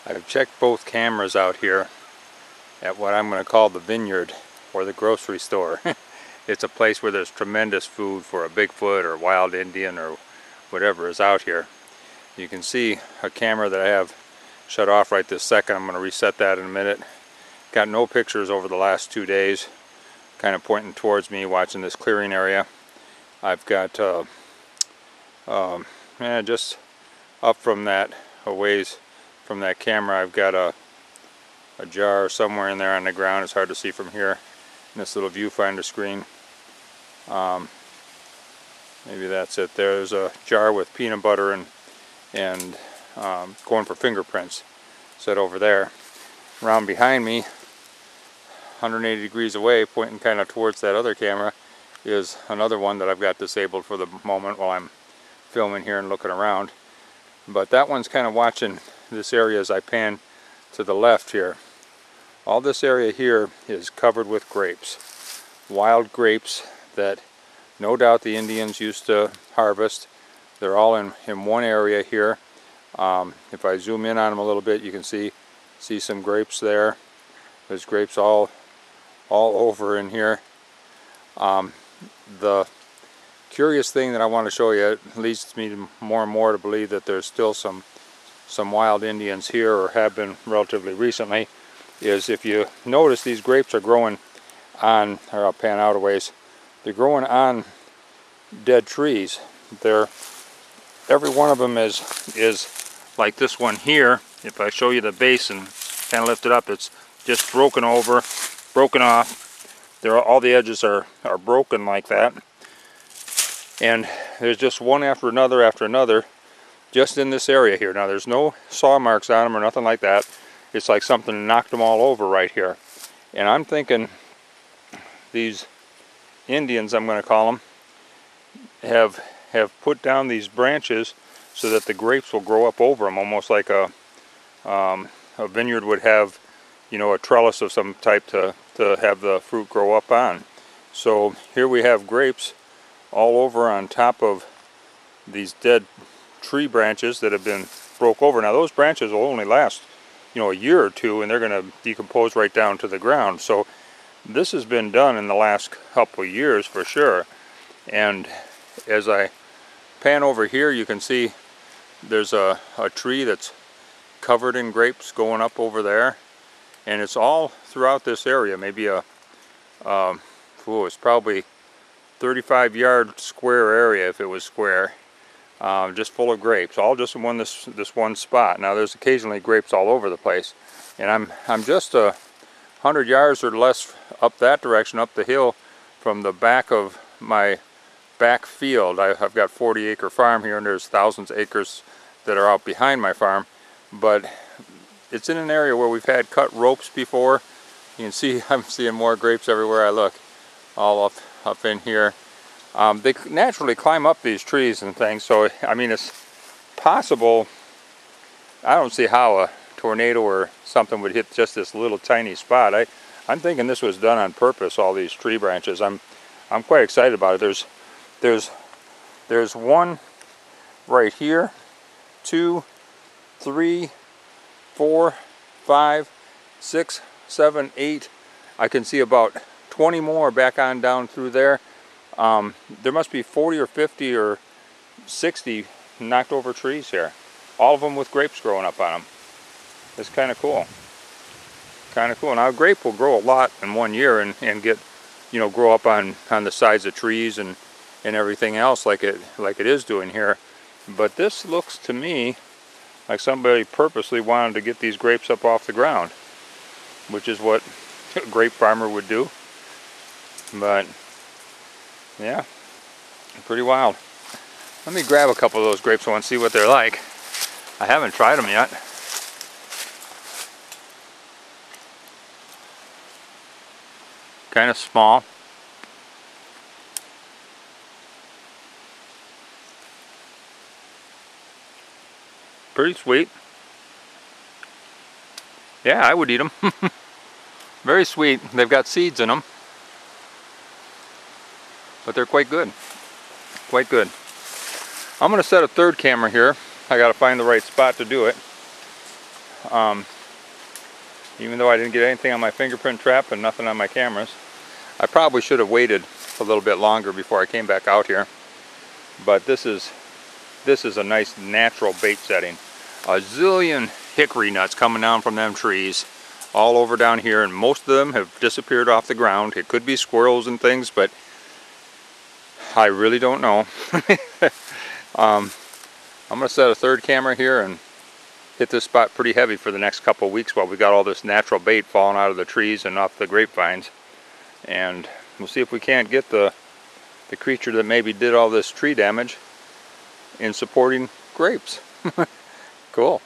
I've checked both cameras out here at what I'm going to call the vineyard or the grocery store. It's a place where there's tremendous food for a Bigfoot or wild Indian or whatever is out here. You can see a camera that I have shut off right this second. I'm going to reset that in a minute. Got no pictures over the last 2 days, kind of pointing towards me watching this clearing area. I've got just up from that, a ways from that camera, I've got a jar somewhere in there on the ground. It's hard to see from here in this little viewfinder screen. Maybe that's it. There's a jar with peanut butter and going for fingerprints set over there. Around behind me, 180 degrees away, pointing kind of towards that other camera, is another one that I've got disabled for the moment while I'm filming here and looking around. But that one's kind of watching this area as I pan to the left here. All this area here is covered with grapes. Wild grapes that no doubt the Indians used to harvest. They're all in one area here. If I zoom in on them a little bit, you can see some grapes there. There's grapes all over in here. The curious thing that I want to show you, it leads me more and more to believe that there's still some wild Indians here, or have been relatively recently, is if you notice these grapes are growing on, or I'll pan out a ways, they're growing on dead trees. Every one of them is like this one here. If I show you the base and kind of lift it up, it's just broken over, broken off. All the edges are broken like that. And there's just one after another just in this area here. Now there's no saw marks on them or nothing like that. It's like something knocked them all over right here. And I'm thinking these Indians, I'm going to call them, have put down these branches so that the grapes will grow up over them, almost like a vineyard would have, you know, a trellis of some type to have the fruit grow up on. So here we have grapes all over on top of these dead tree branches that have been broke over. Now those branches will only last, you know, a year or two, and they're going to decompose right down to the ground. So this has been done in the last couple of years for sure. And as I pan over here, you can see there's a tree that's covered in grapes going up over there, and it's all throughout this area. Maybe it's probably 35-yard square area if it was square, just full of grapes, all just in this one spot. Now there's occasionally grapes all over the place, and I'm just 100 yards or less up that direction, up the hill from the back of my back field. I've got 40-acre farm here, and there's thousands of acres that are out behind my farm, but it's in an area where we've had cut ropes before. You can see I'm seeing more grapes everywhere I look, all up in here. They naturally climb up these trees and things, so I mean, it's possible. I don't see how a tornado or something would hit just this little tiny spot. I'm thinking this was done on purpose, all these tree branches. I'm quite excited about it. There's one right here, 2, 3, 4, 5, 6, 7, 8. I can see about 20 more back on down through there. There must be 40 or 50 or 60 knocked over trees here. All of them with grapes growing up on them. It's kind of cool. Kind of cool. Now a grape will grow a lot in 1 year and get, you know, grow up on the sides of trees and everything else like it is doing here. But this looks to me like somebody purposely wanted to get these grapes up off the ground, which is what a grape farmer would do. But yeah, pretty wild. Let me grab a couple of those grapes and see what they're like. I haven't tried them yet. Kind of small. Pretty sweet. Yeah, I would eat them. Very sweet. They've got seeds in them, but they're quite good. Quite good. I'm going to set a third camera here. I got to find the right spot to do it. Even though I didn't get anything on my fingerprint trap and nothing on my cameras. I probably should have waited a little bit longer before I came back out here. But this is a nice natural bait setting. A zillion hickory nuts coming down from them trees all over down here, and most of them have disappeared off the ground. It could be squirrels and things, but I really don't know. I'm going to set a third camera here and hit this spot pretty heavy for the next couple of weeks while we got all this natural bait falling out of the trees and off the grapevines. And we'll see if we can't get the creature that maybe did all this tree damage in supporting grapes. Cool.